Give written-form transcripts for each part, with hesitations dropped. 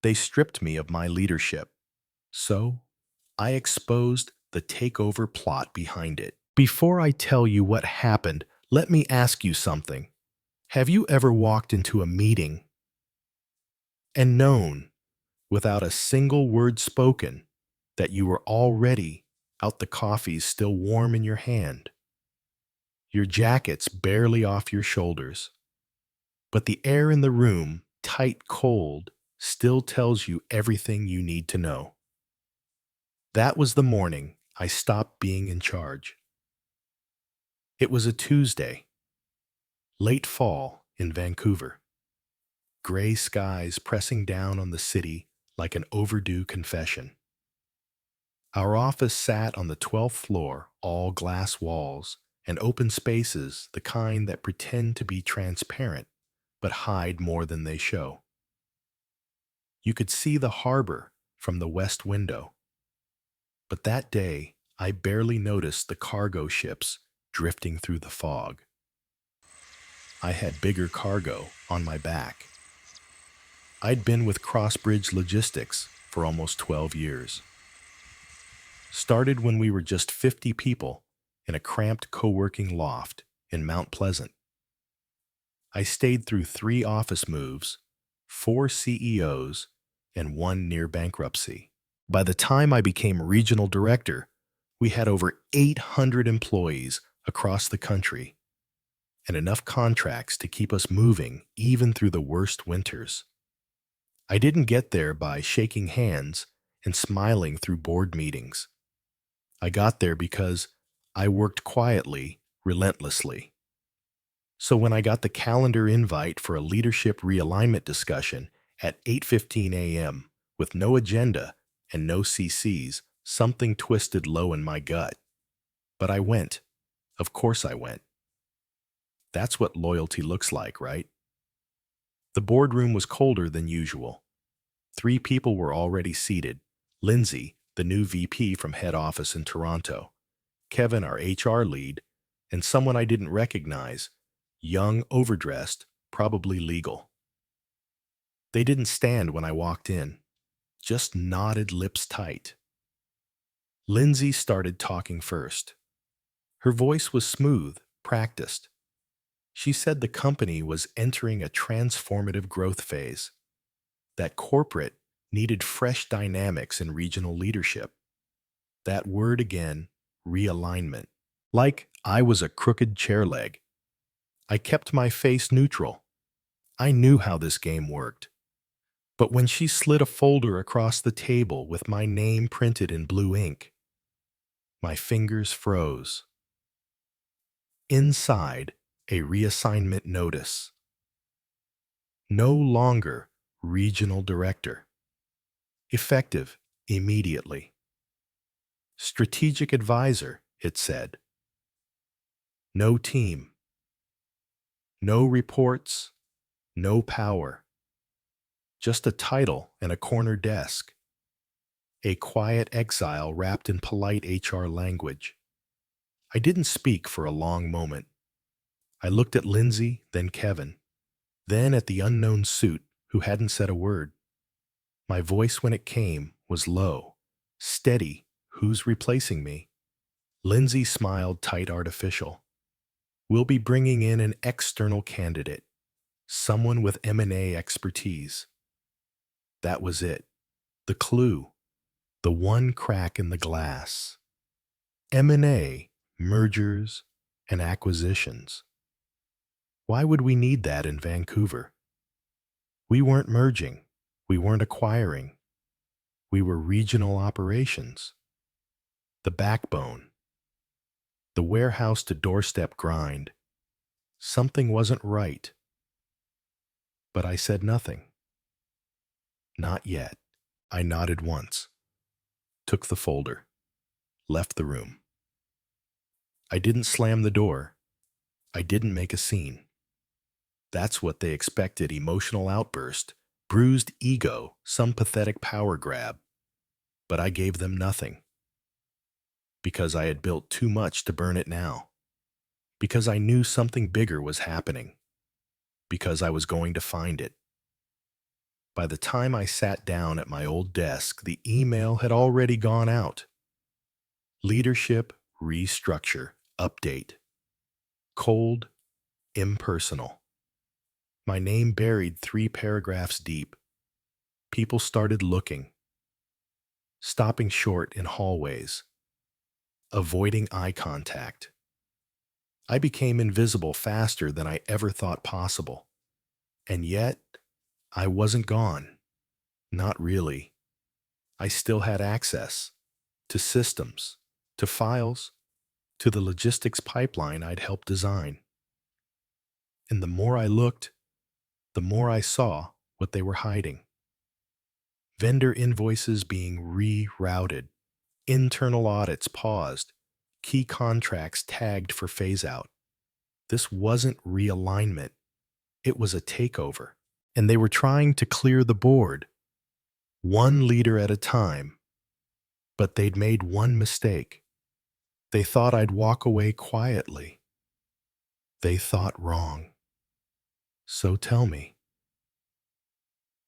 They stripped me of my leadership. So, I exposed the takeover plot behind it. Before I tell you what happened, let me ask you something. Have you ever walked into a meeting and known, without a single word spoken, that you were already out, the coffee's still warm in your hand, your jacket's barely off your shoulders, but the air in the room, tight cold, still tells you everything you need to know? That was the morning I stopped being in charge. It was a Tuesday, late fall in Vancouver. Gray skies pressing down on the city like an overdue confession. Our office sat on the 12th floor, all glass walls and open spaces, the kind that pretend to be transparent but hide more than they show. You could see the harbor from the west window, but that day I barely noticed the cargo ships drifting through the fog. I had bigger cargo on my back. I'd been with Crossbridge Logistics for almost 12 years. Started when we were just 50 people in a cramped co-working loft in Mount Pleasant. I stayed through 3 office moves, 4 CEOs, and 1 near bankruptcy. By the time I became regional director, we had over 800 employees across the country and enough contracts to keep us moving even through the worst winters. I didn't get there by shaking hands and smiling through board meetings. I got there because I worked quietly, relentlessly. So when I got the calendar invite for a leadership realignment discussion at 8:15 a.m. with no agenda and no CCs, something twisted low in my gut. But I went. Of course I went. That's what loyalty looks like, right? The boardroom was colder than usual. 3 people were already seated. Lindsay, the new VP from head office in Toronto, Kevin, our HR lead, and someone I didn't recognize, young, overdressed, probably legal. They didn't stand when I walked in, just nodded, lips tight. Lindsay started talking first. Her voice was smooth, practiced. She said the company was entering a transformative growth phase, that corporate needed fresh dynamics in regional leadership. That word again, realignment. Like I was a crooked chair leg. I kept my face neutral. I knew how this game worked. But when she slid a folder across the table with my name printed in blue ink, my fingers froze. Inside, a reassignment notice. No longer regional director. Effective immediately. Strategic advisor, it said. No team. No reports. No power. Just a title and a corner desk. A quiet exile wrapped in polite HR language. I didn't speak for a long moment. I looked at Lindsay, then Kevin, then at the unknown suit who hadn't said a word. My voice when it came was low, steady. Who's replacing me? Lindsay smiled tight, artificial. We'll be bringing in an external candidate, someone with M&A expertise. That was it. The clue. The one crack in the glass. M&A, mergers, and acquisitions. Why would we need that in Vancouver? We weren't merging. We weren't acquiring. We were regional operations. The backbone. The warehouse to doorstep grind. Something wasn't right. But I said nothing. Not yet. I nodded once, took the folder, left the room. I didn't slam the door. I didn't make a scene. That's what they expected: emotional outburst, bruised ego, some pathetic power grab. But I gave them nothing. Because I had built too much to burn it now. Because I knew something bigger was happening. Because I was going to find it. By the time I sat down at my old desk, the email had already gone out. Leadership restructure update. Cold, impersonal. My name buried 3 paragraphs deep. People started looking, stopping short in hallways, avoiding eye contact. I became invisible faster than I ever thought possible. And yet, I wasn't gone. Not really. I still had access to systems, to files, to the logistics pipeline I'd helped design. And the more I looked, the more I saw what they were hiding. Vendor invoices being rerouted, internal audits paused, key contracts tagged for phase-out. This wasn't realignment. It was a takeover. And they were trying to clear the board, one leader at a time. But they'd made one mistake. They thought I'd walk away quietly. They thought wrong. So tell me,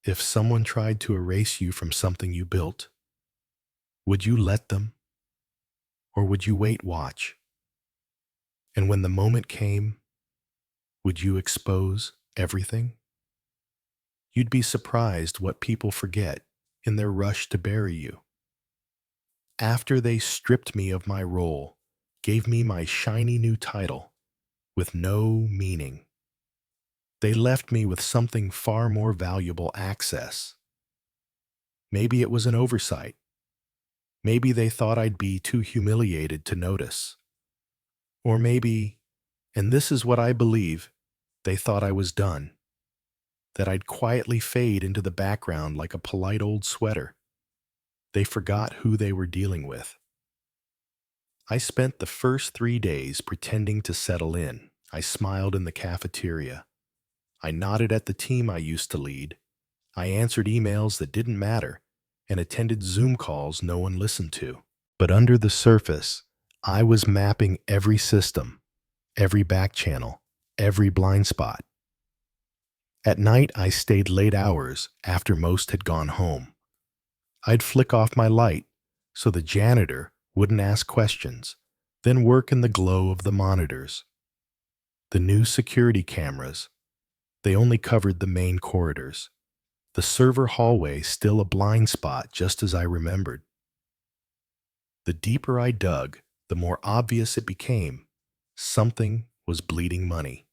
if someone tried to erase you from something you built, would you let them? Or would you watch? And when the moment came, would you expose everything? You'd be surprised what people forget in their rush to bury you. After they stripped me of my role, gave me my shiny new title with no meaning, they left me with something far more valuable: access. Maybe it was an oversight. Maybe they thought I'd be too humiliated to notice. Or maybe, and this is what I believe, they thought I was done, that I'd quietly fade into the background like a polite old sweater. They forgot who they were dealing with. I spent the first 3 days pretending to settle in. I smiled in the cafeteria. I nodded at the team I used to lead. I answered emails that didn't matter and attended Zoom calls no one listened to. But under the surface, I was mapping every system, every back channel, every blind spot. At night, I stayed late hours after most had gone home. I'd flick off my light so the janitor wouldn't ask questions, then work in the glow of the monitors. The new security cameras, they only covered the main corridors. The server hallway still a blind spot, just as I remembered. The deeper I dug, the more obvious it became. Something was bleeding money.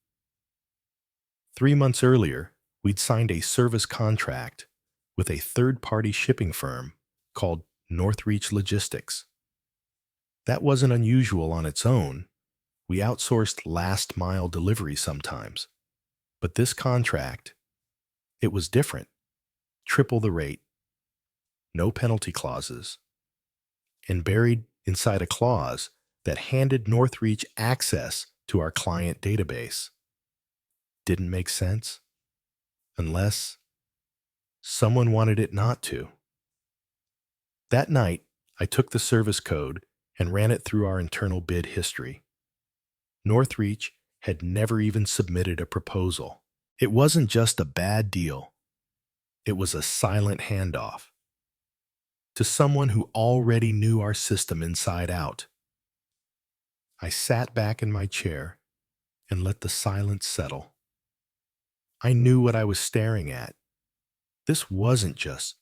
3 months earlier, we'd signed a service contract with a third-party shipping firm called Northreach Logistics. That wasn't unusual on its own. We outsourced last-mile delivery sometimes. But this contract, it was different. Triple the rate, no penalty clauses, and buried inside a clause that handed Northreach access to our client database. Didn't make sense, unless someone wanted it not to. That night, I took the service code and ran it through our internal bid history. Northreach had never even submitted a proposal. It wasn't just a bad deal. It was a silent handoff to someone who already knew our system inside out. I sat back in my chair and let the silence settle. I knew what I was staring at. This wasn't just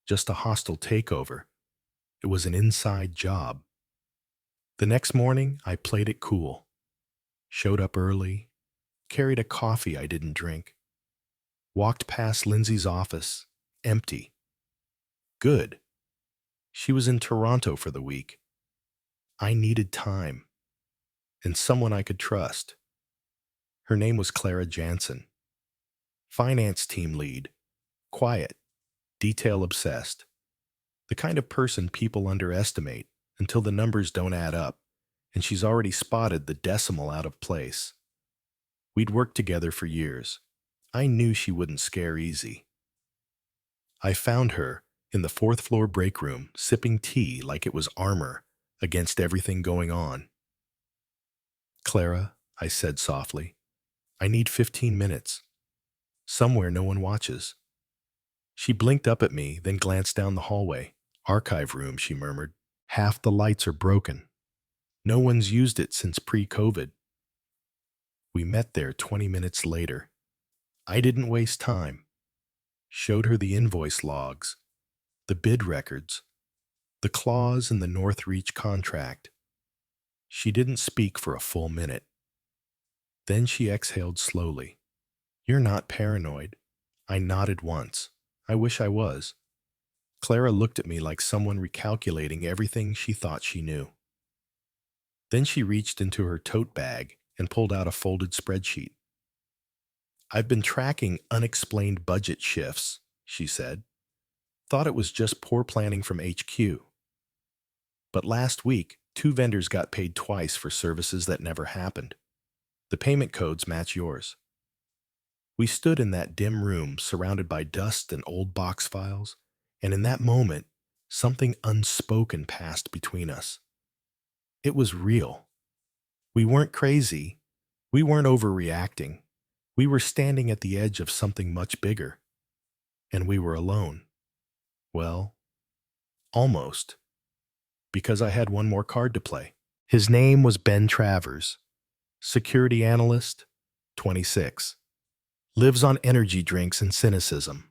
a hostile takeover. It was an inside job. The next morning, I played it cool. Showed up early, carried a coffee I didn't drink, walked past Lindsay's office, empty. Good. She was in Toronto for the week. I needed time, and someone I could trust. Her name was Clara Jansen. Finance team lead. Quiet, detail-obsessed. The kind of person people underestimate until the numbers don't add up, and she's already spotted the decimal out of place. We'd worked together for years. I knew she wouldn't scare easy. I found her in the 4th floor break room, sipping tea like it was armor against everything going on. "Clara," I said softly, "I need 15 minutes. Somewhere no one watches. She blinked up at me, then glanced down the hallway. Archive room, she murmured. Half the lights are broken. No one's used it since pre-COVID. We met there 20 minutes later. I didn't waste time. Showed her the invoice logs, the bid records, the clause in the Northreach contract. She didn't speak for a full minute. Then she exhaled slowly. You're not paranoid. I nodded once. I wish I was. Clara looked at me like someone recalculating everything she thought she knew. Then she reached into her tote bag and pulled out a folded spreadsheet. I've been tracking unexplained budget shifts, she said. Thought it was just poor planning from HQ. But last week, 2 vendors got paid twice for services that never happened. The payment codes match yours. We stood in that dim room surrounded by dust and old box files, and in that moment, something unspoken passed between us. It was real. We weren't crazy. We weren't overreacting. We were standing at the edge of something much bigger. And we were alone. Well, almost. Because I had one more card to play. His name was Ben Travers. Security analyst, 26. Lives on energy drinks and cynicism.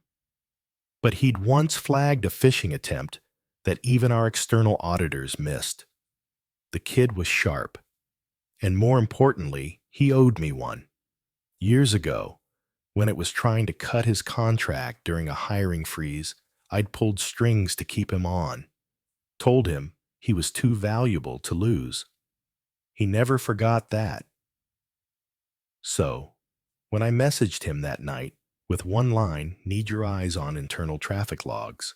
But he'd once flagged a phishing attempt that even our external auditors missed. The kid was sharp. And more importantly, he owed me one. Years ago, when it was trying to cut his contract during a hiring freeze, I'd pulled strings to keep him on. Told him he was too valuable to lose. He never forgot that. So, when I messaged him that night with one line, need your eyes on internal traffic logs.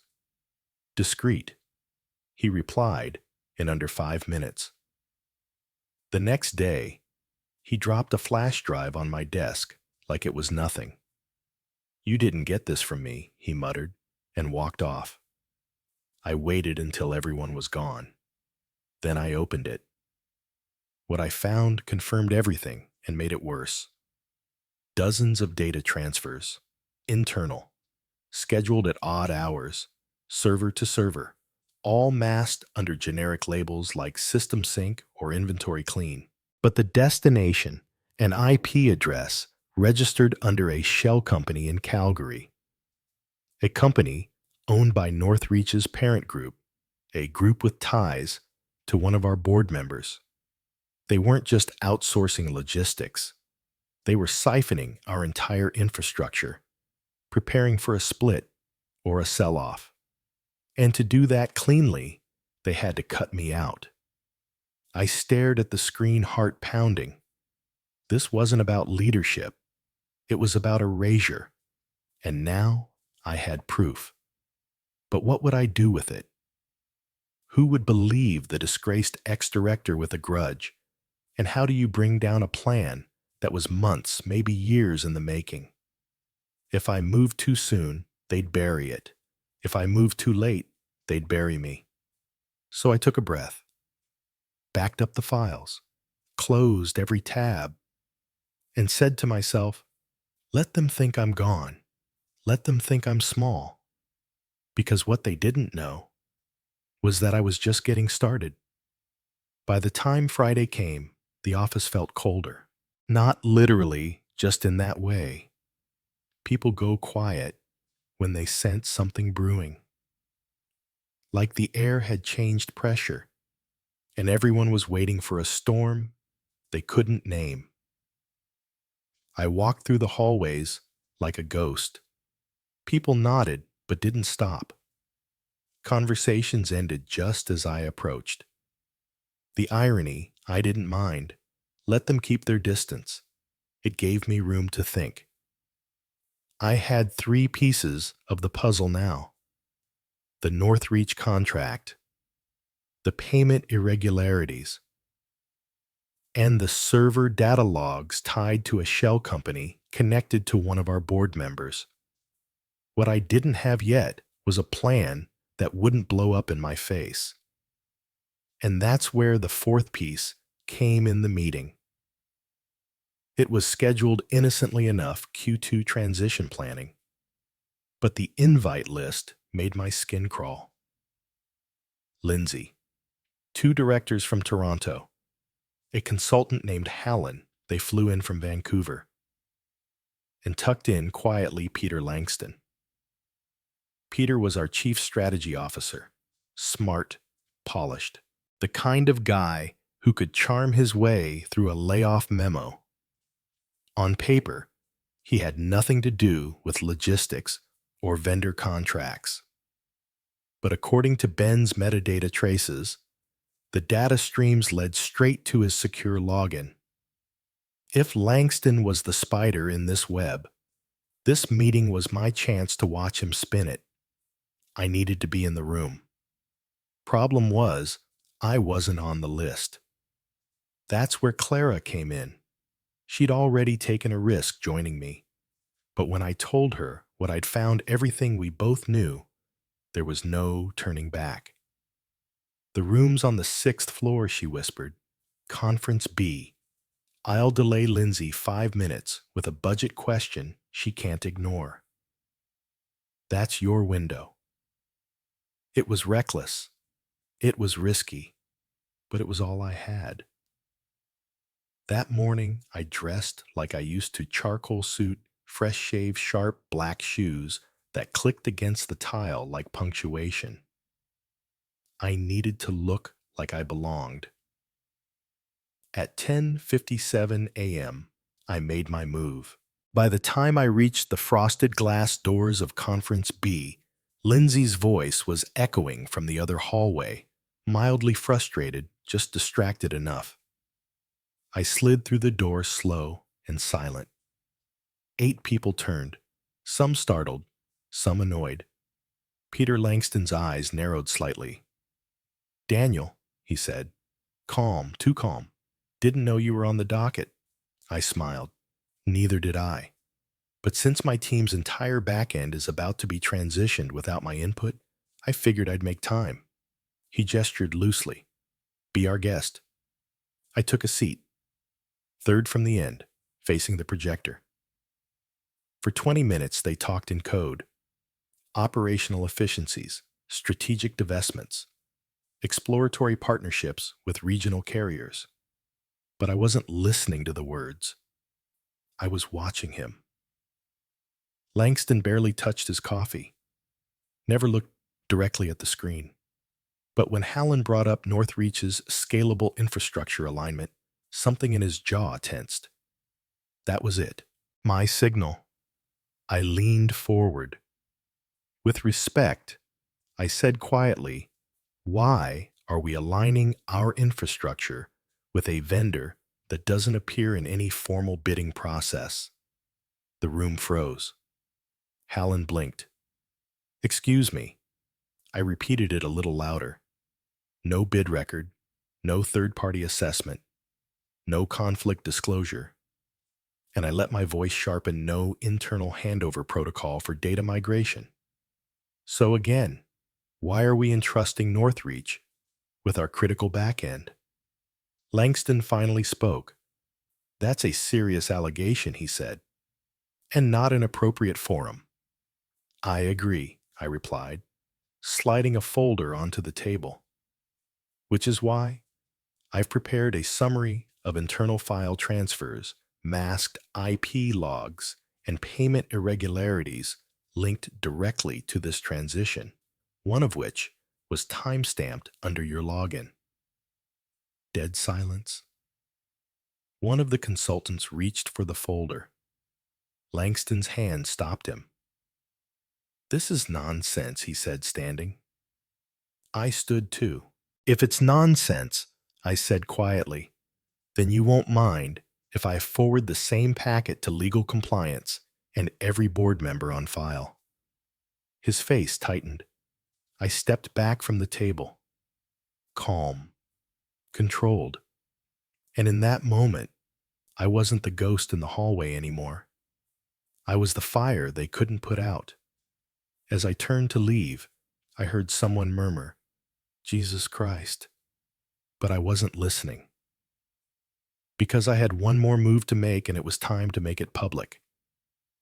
Discreet. He replied in under 5 minutes. The next day, he dropped a flash drive on my desk like it was nothing. You didn't get this from me, he muttered, and walked off. I waited until everyone was gone. Then I opened it. What I found confirmed everything and made it worse. Dozens of data transfers, internal, scheduled at odd hours, server to server, all masked under generic labels like System Sync or Inventory Clean. But the destination, an IP address, registered under a shell company in Calgary. A company owned by Northreach's parent group, a group with ties to one of our board members. They weren't just outsourcing logistics. They were siphoning our entire infrastructure, preparing for a split or a sell-off. And to do that cleanly, they had to cut me out. I stared at the screen, heart pounding. This wasn't about leadership. It was about erasure. And now I had proof. But what would I do with it? Who would believe the disgraced ex-director with a grudge? And how do you bring down a plan that was months, maybe years in the making? If I moved too soon, they'd bury it. If I moved too late, they'd bury me. So I took a breath, backed up the files, closed every tab, and said to myself, let them think I'm gone. Let them think I'm small. Because what they didn't know was that I was just getting started. By the time Friday came, the office felt colder. Not literally, just in that way. People go quiet when they sense something brewing. Like the air had changed pressure, and everyone was waiting for a storm they couldn't name. I walked through the hallways like a ghost. People nodded but didn't stop. Conversations ended just as I approached. The irony, I didn't mind. Let them keep their distance. It gave me room to think. I had 3 pieces of the puzzle now. The Northreach contract, the payment irregularities, and the server data logs tied to a shell company connected to one of our board members. What I didn't have yet was a plan that wouldn't blow up in my face. And that's where the 4th piece came in the meeting. It was scheduled innocently enough Q2 transition planning. But the invite list made my skin crawl. Lindsay, two directors from Toronto, a consultant named Hallen, they flew in from Vancouver, and tucked in quietly Peter Langston. Peter was our chief strategy officer, smart, polished, the kind of guy who could charm his way through a layoff memo. On paper, he had nothing to do with logistics or vendor contracts. But according to Ben's metadata traces, the data streams led straight to his secure login. If Langston was the spider in this web, this meeting was my chance to watch him spin it. I needed to be in the room. Problem was, I wasn't on the list. That's where Clara came in. She'd already taken a risk joining me. But when I told her what I'd found everything we both knew, there was no turning back. The room's on the 6th floor, she whispered. Conference B. I'll delay Lindsay 5 minutes with a budget question she can't ignore. That's your window. It was reckless. It was risky. But it was all I had. That morning, I dressed like I used to, charcoal suit, fresh-shaved, sharp black shoes that clicked against the tile like punctuation. I needed to look like I belonged. At 10:57 a.m., I made my move. By the time I reached the frosted glass doors of Conference B, Lindsay's voice was echoing from the other hallway, mildly frustrated, just distracted enough. I slid through the door slow and silent. 8 people turned, some startled, some annoyed. Peter Langston's eyes narrowed slightly. Daniel, he said, calm, too calm. Didn't know you were on the docket. I smiled. Neither did I. But since my team's entire back end is about to be transitioned without my input, I figured I'd make time. He gestured loosely. Be our guest. I took a seat, third from the end, facing the projector. For 20 minutes, they talked in code. Operational efficiencies, strategic divestments, exploratory partnerships with regional carriers. But I wasn't listening to the words. I was watching him. Langston barely touched his coffee, never looked directly at the screen. But when Hallen brought up Northreach's scalable infrastructure alignment, something in his jaw tensed. That was it. My signal. I leaned forward. With respect, I said quietly, why are we aligning our infrastructure with a vendor that doesn't appear in any formal bidding process? The room froze. Hallen blinked. Excuse me. I repeated it a little louder. No bid record, no third-party assessment, no conflict disclosure. And I let my voice sharpen, no internal handover protocol for data migration. So again, why are we entrusting Northreach with our critical backend? Langston finally spoke. That's a serious allegation, he said, and not an appropriate forum. I agree, I replied, sliding a folder onto the table. Which is why I've prepared a summary of internal file transfers, masked IP logs, and payment irregularities linked directly to this transition, one of which was timestamped under your login. Dead silence. One of the consultants reached for the folder. Langston's hand stopped him. This is nonsense, he said, standing. I stood too. If it's nonsense, I said quietly, then you won't mind if I forward the same packet to legal compliance and every board member on file. His face tightened. I stepped back from the table, calm, controlled. And in that moment, I wasn't the ghost in the hallway anymore. I was the fire they couldn't put out. As I turned to leave, I heard someone murmur, Jesus Christ. But I wasn't listening. Because I had one more move to make and it was time to make it public.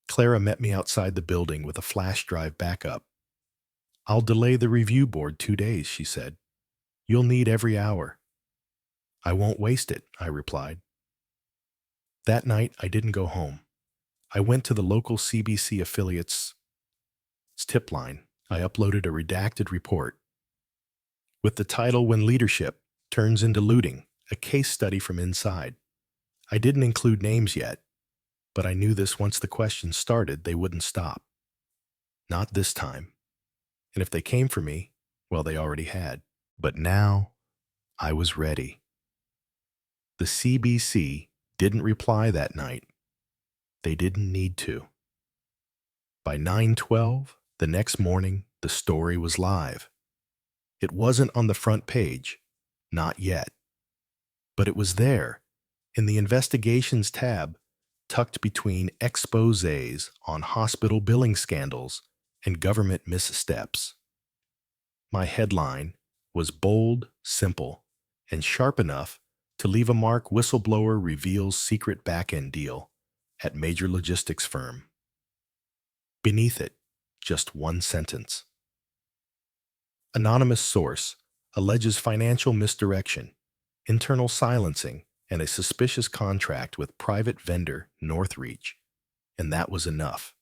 Clara met me outside the building with a flash drive backup. "I'll delay the review board 2 days," she said. "You'll need every hour." "I won't waste it," I replied. That night, I didn't go home. I went to the local CBC affiliate's tip line. I uploaded a redacted report with the title "When Leadership Turns into Looting, a Case Study from Inside." I didn't include names yet, but I knew this once the questions started, they wouldn't stop. Not this time. And if they came for me, well, they already had. But now, I was ready. The CBC didn't reply that night. They didn't need to. By 9:12, the next morning, the story was live. It wasn't on the front page, not yet. But it was there, in the Investigations tab, tucked between exposés on hospital billing scandals and government missteps. My headline was bold, simple, and sharp enough to leave a mark: "Whistleblower reveals secret back-end deal at major logistics firm." Beneath it, just one sentence: "Anonymous source alleges financial misdirection, internal silencing, and a suspicious contract with private vendor Northreach." And that was enough.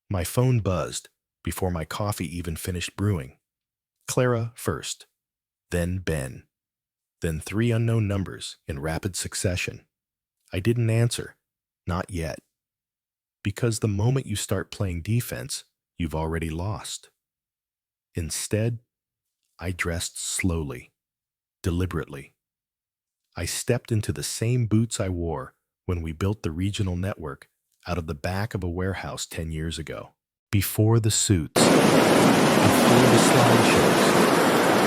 My phone buzzed before my coffee even finished brewing. Clara first, then Ben, then 3 unknown numbers in rapid succession. I didn't answer, not yet. Because the moment you start playing defense, you've already lost. Instead, I dressed slowly, deliberately. I stepped into the same boots I wore when we built the regional network out of the back of a warehouse 10 years ago. Before the suits, before the slideshows,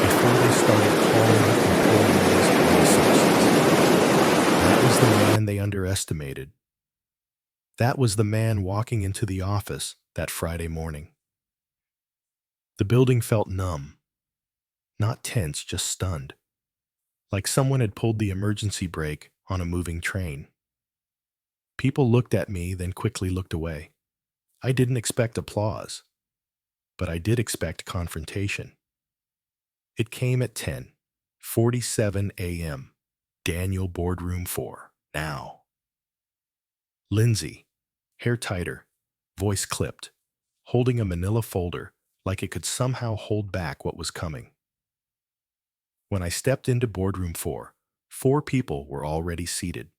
before they started calling up employees and resources. That was the man they underestimated. That was the man walking into the office that Friday morning. The building felt numb, not tense, just stunned, like someone had pulled the emergency brake on a moving train. People looked at me, then quickly looked away. I didn't expect applause, but I did expect confrontation. It came at 10:47 a.m. Daniel, boardroom 4, now. Lindsay, hair tighter, voice clipped, holding a manila folder like it could somehow hold back what was coming. When I stepped into boardroom 4, 4 people were already seated.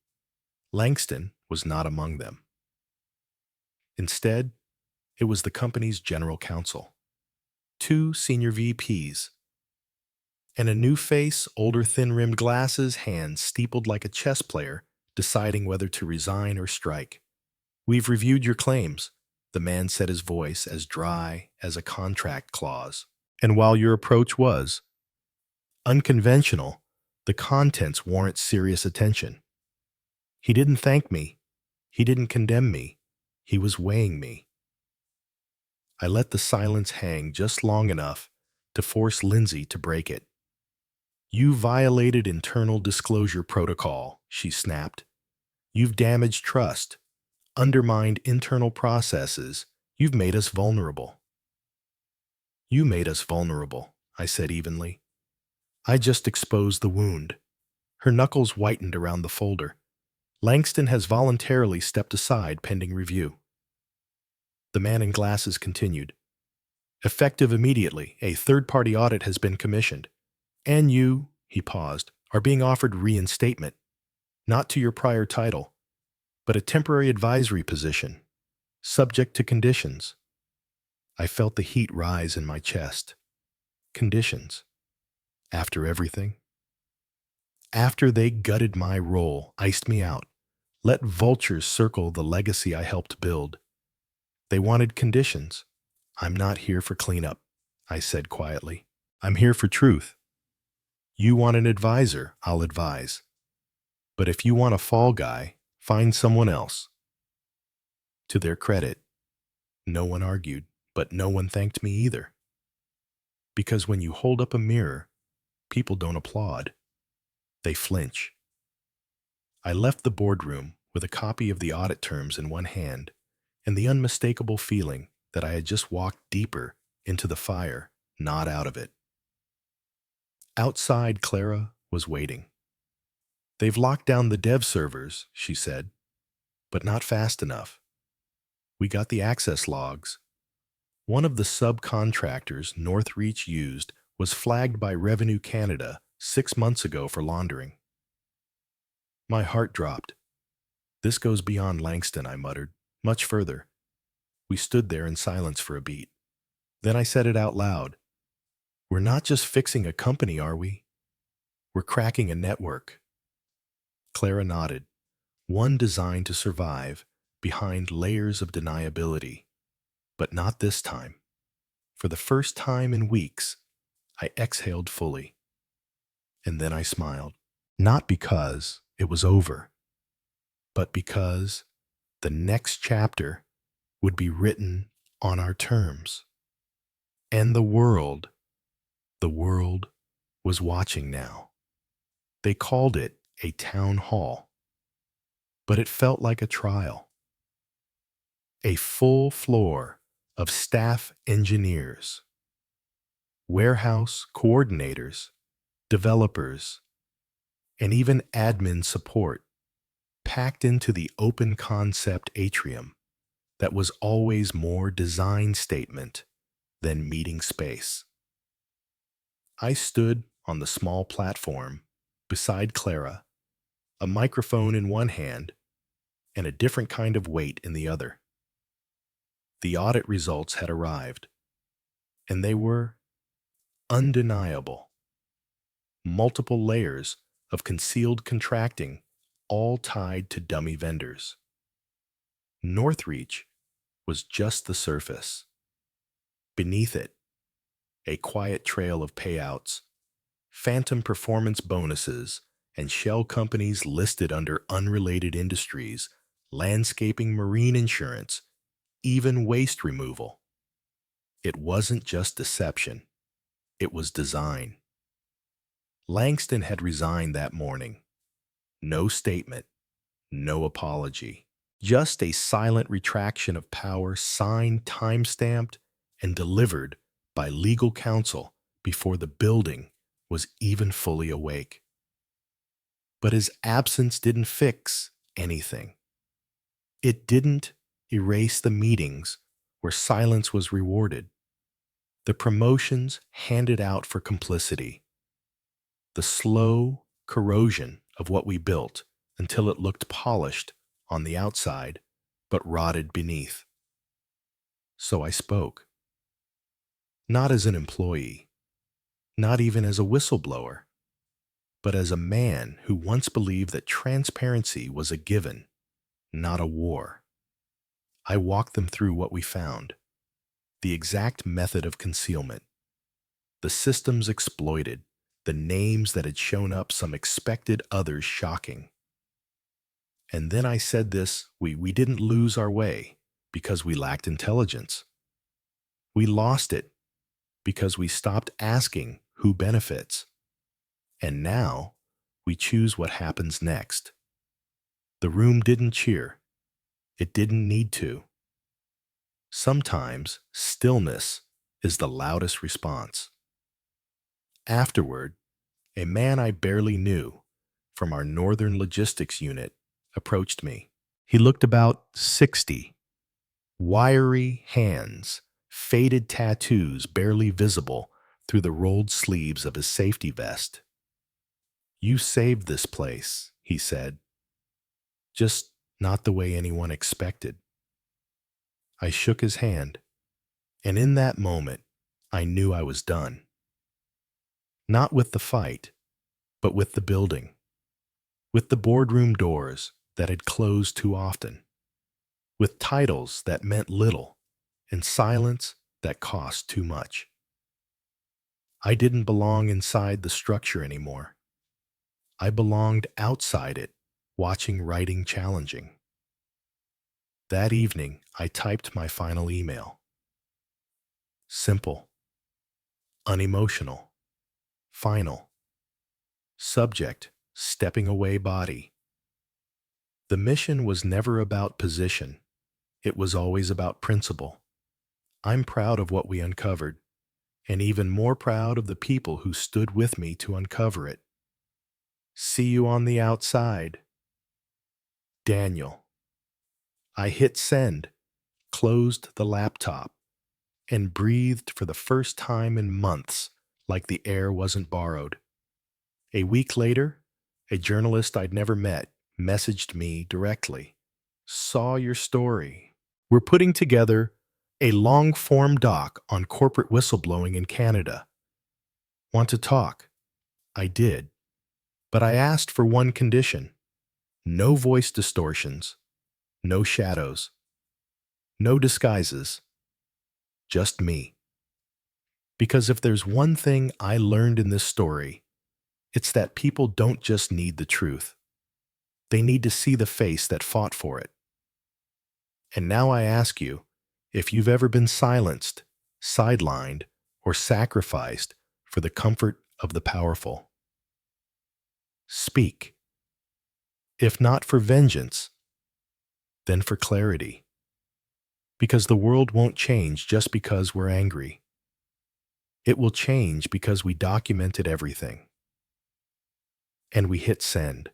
Langston was not among them. Instead, it was the company's general counsel, 2 senior VPs, and a new face, older, thin-rimmed glasses, hands steepled like a chess player, deciding whether to resign or strike. "We've reviewed your claims," the man said, his voice as dry as a contract clause. "And while your approach was unconventional, the contents warrant serious attention." He didn't thank me. He didn't condemn me. He was weighing me. I let the silence hang just long enough to force Lindsay to break it. "You violated internal disclosure protocol," she snapped. "You've damaged trust, undermined internal processes. You've made us vulnerable." "You made us vulnerable," I said evenly. "I just exposed the wound." Her knuckles whitened around the folder. "Langston has voluntarily stepped aside pending review." The man in glasses continued. "Effective immediately, a third-party audit has been commissioned. And you," he paused, "are being offered reinstatement, not to your prior title, but a temporary advisory position, subject to conditions." I felt the heat rise in my chest. Conditions? After everything? After they gutted my role, iced me out, let vultures circle the legacy I helped build. They wanted conditions. "I'm not here for cleanup," I said quietly. "I'm here for truth. You want an advisor, I'll advise. But if you want a fall guy, find someone else." To their credit, no one argued, but no one thanked me either. Because when you hold up a mirror, people don't applaud. They flinch. I left the boardroom with a copy of the audit terms in one hand and the unmistakable feeling that I had just walked deeper into the fire, not out of it. Outside, Clara was waiting. "They've locked down the dev servers," she said, "but not fast enough. We got the access logs. One of the subcontractors Northreach used was flagged by Revenue Canada 6 months ago for laundering." My heart dropped. "This goes beyond Langston," I muttered. "Much further." We stood there in silence for a beat. Then I said it out loud. "We're not just fixing a company, are we? We're cracking a network." Clara nodded. "One designed to survive behind layers of deniability. But not this time." For the first time in weeks, I exhaled fully. And then I smiled. Not because it was over, but because the next chapter would be written on our terms. And the world was watching now. They called it a town hall, but it felt like a trial. A full floor of staff engineers, warehouse coordinators, developers, and even admin support packed into the open concept atrium that was always more design statement than meeting space. I stood on the small platform beside Clara, a microphone in one hand and a different kind of weight in the other. The audit results had arrived, and they were undeniable. Multiple layers of concealed contracting, all tied to dummy vendors. Northreach was just the surface. Beneath it, a quiet trail of payouts, phantom performance bonuses, and shell companies listed under unrelated industries, landscaping, marine insurance, even waste removal. It wasn't just deception, it was design. Langston had resigned that morning. No statement, no apology. Just a silent retraction of power signed, time-stamped, and delivered by legal counsel before the building was even fully awake. But his absence didn't fix anything. It didn't erase the meetings where silence was rewarded, the promotions handed out for complicity, the slow corrosion of what we built until it looked polished on the outside but rotted beneath. So I spoke. Not as an employee, not even as a whistleblower, but as a man who once believed that transparency was a given, not a war. I walked them through what we found, the exact method of concealment, the systems exploited, the names that had shown up, some expected, others shocking. And then I said this, we didn't lose our way because we lacked intelligence. We lost it because we stopped asking who benefits. And now we choose what happens next. The room didn't cheer. It didn't need to. Sometimes stillness is the loudest response. Afterward, a man I barely knew from our northern logistics unit approached me. He looked about 60. Wiry hands, faded tattoos barely visible through the rolled sleeves of his safety vest. "You saved this place," he said. "Just not the way anyone expected." I shook his hand, and in that moment, I knew I was done. Not with the fight, but with the building, with the boardroom doors that had closed too often, with titles that meant little and silence that cost too much. I didn't belong inside the structure anymore. I belonged outside it, watching writing challenging. That evening, I typed my final email. Simple, unemotional, final. Subject, stepping away body. The mission was never about position. It was always about principle. I'm proud of what we uncovered, and even more proud of the people who stood with me to uncover it. See you on the outside. Daniel. I hit send, closed the laptop, and breathed for the first time in months like the air wasn't borrowed. A week later, a journalist I'd never met messaged me directly. Saw your story. We're putting together a long-form doc on corporate whistleblowing in Canada. Want to talk? I did. But I asked for one condition. No voice distortions. No shadows. No disguises. Just me. Because if there's one thing I learned in this story, it's that people don't just need the truth. They need to see the face that fought for it. And now I ask you, if you've ever been silenced, sidelined, or sacrificed for the comfort of the powerful, speak. If not for vengeance, then for clarity. Because the world won't change just because we're angry. It will change because we documented everything. And we hit send.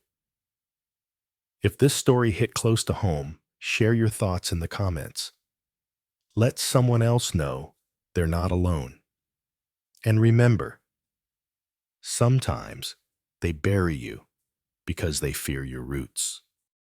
If this story hit close to home, share your thoughts in the comments. Let someone else know they're not alone. And remember, sometimes they bury you because they fear your roots.